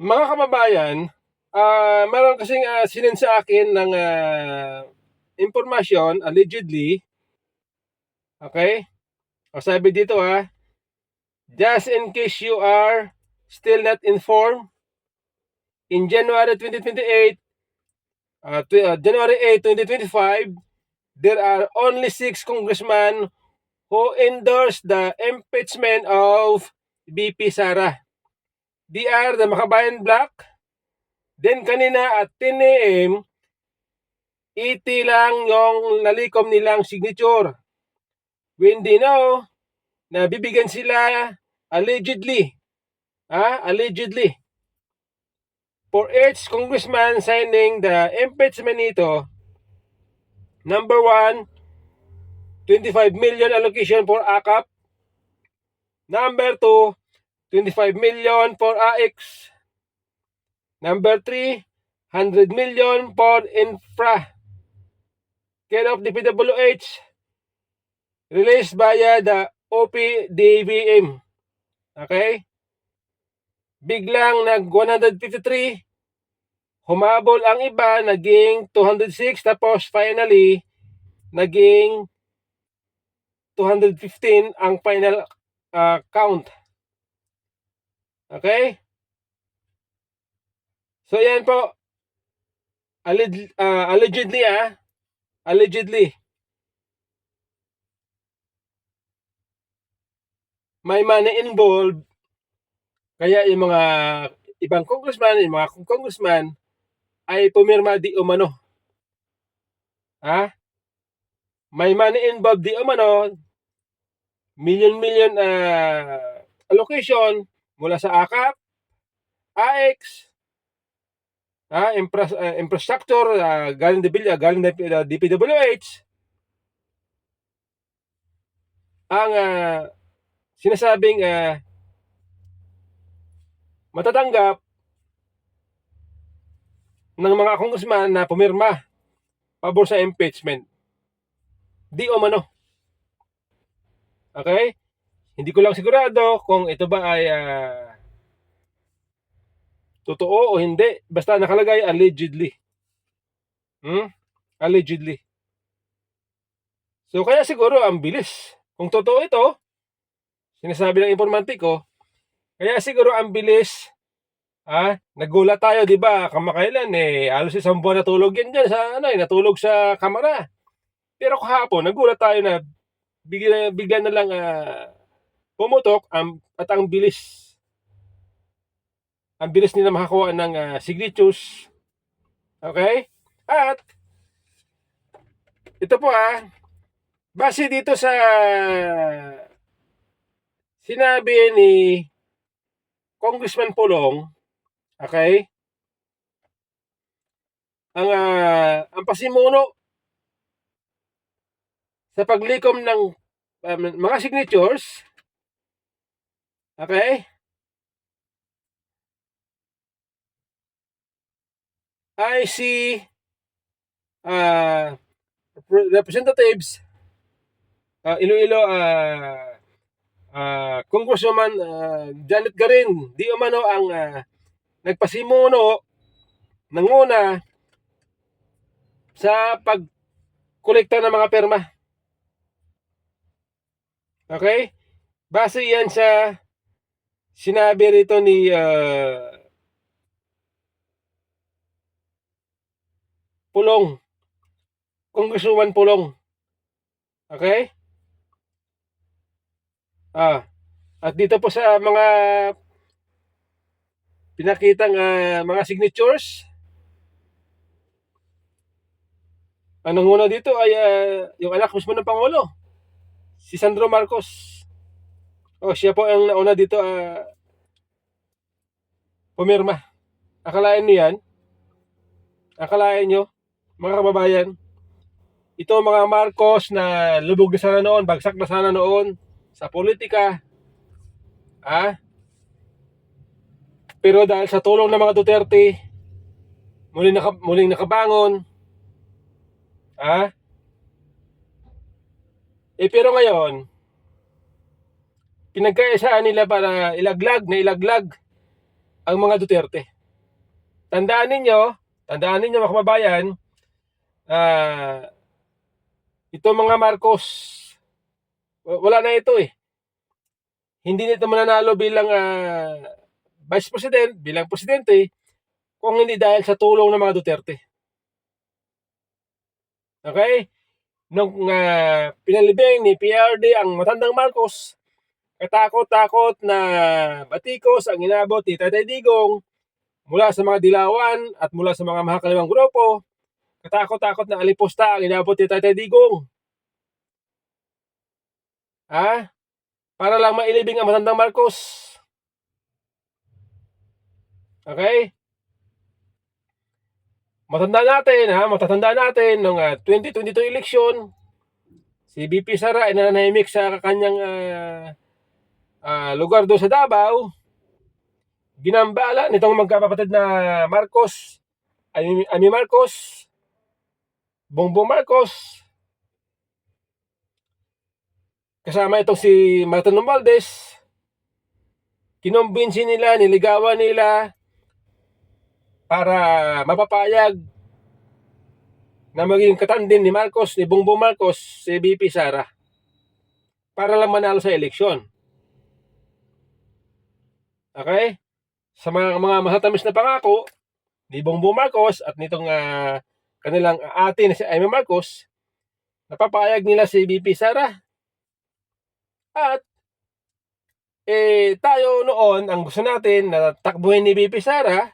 Mga kababayan, meron kasing sinend sa akin ng impormasyon, allegedly, okay? O sabi dito just in case you are still not informed, in January 2028, January 8, 2025, there are only 6 congressmen who endorsed the impeachment of BP Sara. They are the Makabayan Black. Then kanina at 10 a.m., 80 lang yung nalikom nilang signature. When they know na bibigyan sila allegedly, allegedly, for each congressman signing the impeachment nito, number 1, 25 million allocation for AKAP. Number 2, 25 million for AX. Number 3, 100 million for infra. Care of the PWH, released via the OPDBM. Okay? Biglang nag 153, humabol ang iba, naging 206, tapos finally, naging 215 ang final count. Okay? So yan po, allegedly allegedly, may money involved, kaya yung mga ibang congressman, yung mga congressman, ay pumirma di umano. May money involved di umano, million allocation mula sa AKAP, AX, infrastructure, galing DPWH, ang sinasabing matatanggap ng mga congressman na pumirma pabor sa impeachment. Di umano. Okay? Hindi ko lang sigurado kung ito ba ay totoo o hindi. Basta nakalagay allegedly. Allegedly. So kaya siguro ang bilis. Kung totoo ito, sinasabi ng informante ko, kaya siguro ang bilis. Nagulat tayo, di ba? Kamakailan halos isang buwan natulog yan dyan sa natulog sa kamera. Pero kahapon, nagulat tayo na bigyan na lang pumutok at ang bilis. Ang bilis nila makakuha ng signatures. Okay? At ito po base dito sa sinabi ni Congressman Pulong, okay? Ang pasimuno sa paglikom ng mga signatures, okay, ay si representatives Iloilo, Congresswoman Janet Garin, di umano ang nagpasimuno ng una sa pagkolekta ng mga perma. Okay? Base yan sa sinabi rito ni Pulong, Congresswoman Pulong. Okay? At dito po sa mga pinakitang mga signatures, ang nanguna dito ay yung anak mismo ng Pangulo, si Sandro Marcos. Siya po ang nauna dito pumirma. Akalain niyo yan? Akalain nyo, mga kababayan, ito mga Marcos na lubog na sana noon, bagsak na sana noon sa politika, pero dahil sa tulong ng mga Duterte, muling nakabangon, pero ngayon, pinagkaisaan nila para ilaglag ang mga Duterte. Tandaan ninyo mga kababayan, ito mga Marcos, wala na ito eh. Hindi nito mananalo bilang Vice President, bilang Presidente, kung hindi dahil sa tulong ng mga Duterte. Okay? Nung pinalibing ni PRD ang matandang Marcos, katakot-takot na batikos ang inabot ni Tatay Digong mula sa mga dilawan at mula sa mga mahakaliwang grupo. Katakot-takot na alipusta ang inabot ni Tatay Digong. Para lang mailibing ang matandang Marcos. Okay? Matatanda natin nung 2022 election, si BP Sara ay nananahimik sa kanyang lugar doon sa Davao. Ginambala nitong magkapatid na Marcos, Amy Marcos, Bongbong Marcos, kasama itong si Martin Romualdez. Kinombinsi nila, niligawan nila para mapapayag na maging katandem ni Marcos, ni Bongbong Marcos, si BP Sara, para lang manalo sa eleksyon. Okay? Sa mga masatamis na pangako ni Bongbong Marcos at nitong kanilang ate na si Amy Marcos, napapayag nila si BP Sara. At tayo noon, ang gusto natin na takbuhin ni BP Sara,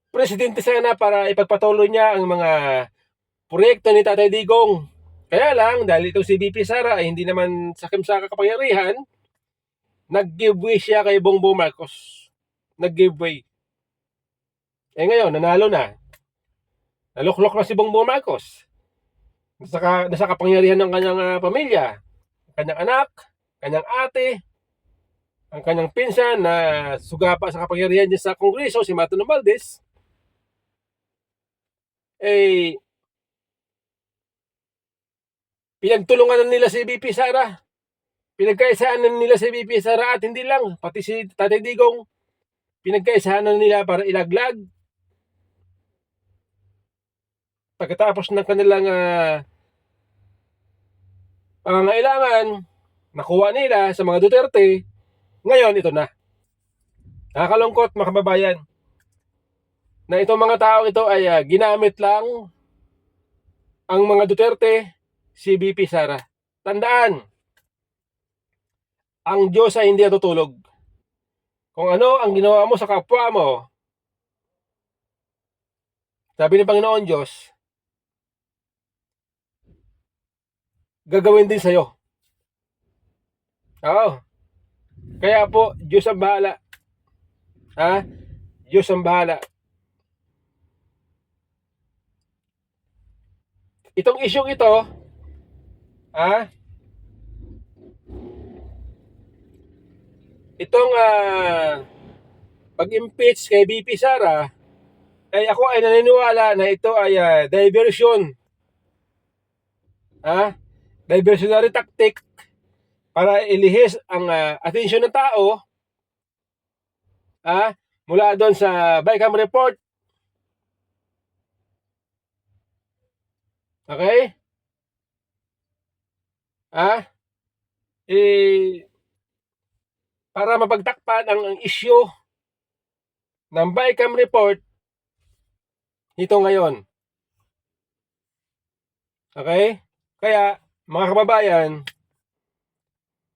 presidente sana para ipagpatuloy niya ang mga proyekto ni Tatay Digong. Kaya lang, dahil itong si BP Sara ay hindi naman sakim sa kapangyarihan, nag-giveaway siya kay Bongbong Marcos. Nag-giveaway. Ngayon, nanalo na. Naluklok na si Bongbong Marcos. Nasa kapangyarihan ng kanyang pamilya, kanyang anak, kanyang ate, ang kanyang pinsan na sugapa sa kapangyarihan niya sa Kongreso, si Martin Romualdez, pinagtulungan nila si BP Sara. Pinagkaisahan nila si BP Sara at hindi lang, pati si Tatay Digong, pinagkaisahan nila para ilaglag. Pagkatapos ng kanilang pangangailangan, nakuha nila sa mga Duterte, ngayon ito na. Nakakalungkot mga kababayan na itong mga tao ito ay ginamit lang ang mga Duterte, si BP Sara. Tandaan, ang Diyos ay hindi natutulog. Kung ano ang ginawa mo sa kapwa mo, sabi ng Panginoon Diyos, gagawin din sa'yo. Oo. Kaya po, Diyos ang bahala. Diyos ang bahala. Itong isyong ito, itong pag-impeach kay BP Sara, ay ako ay naniniwala na ito ay diversion. Diversionary tactic para ilihis ang atensyon ng tao mula doon sa BICAM report. Okay? Para mapagtakpan ang issue ng BICAM report ito ngayon. Okay? Kaya, mga kababayan,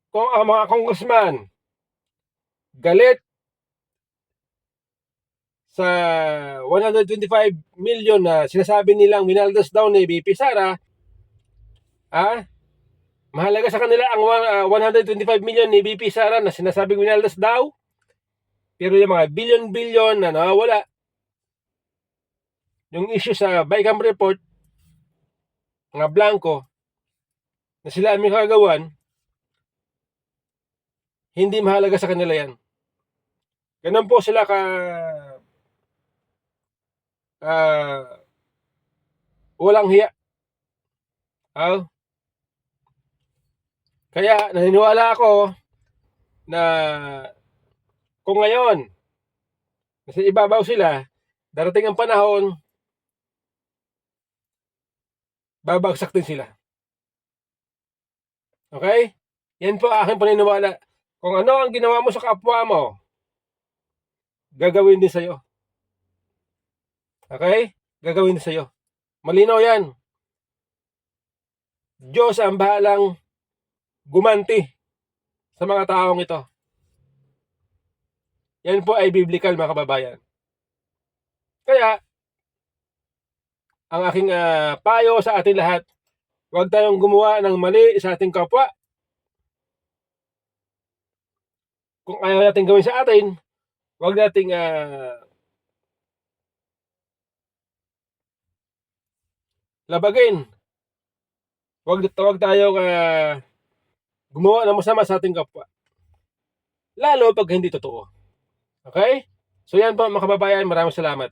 kung ang mga congressman galit sa 125 million na sinasabi nilang winaldas daw ni BP Sara, mahalaga sa kanila ang 125 million ni BP Sara na sinasabing winaldas daw, pero yung mga billion na nawawala, yung issue sa BICAM report, mga blanco, na sila aming kagawan, hindi mahalaga sa kanila yan. Ganun po sila walang hiya. Kaya naniniwala ako na Kung ngayon, nasa ibabaw sila, darating ang panahon, babagsak din sila. Okay? Yan po aking paniniwala. Kung ano ang ginawa mo sa kapwa mo, gagawin din sa'yo. Okay? Gagawin din sa'yo. Malinaw yan. Diyos ang bahalang gumanti sa mga taong ito. Yan po ay biblical, mga kababayan. Kaya, ang aking payo sa ating lahat, huwag tayong gumawa ng mali sa ating kapwa. Kung ayaw natin gawin sa atin, huwag nating labagin. Huwag tayong gumawa ng masama sa ating kapwa. Lalo pag hindi totoo. Okay? So yan po mga kababayan, maraming salamat.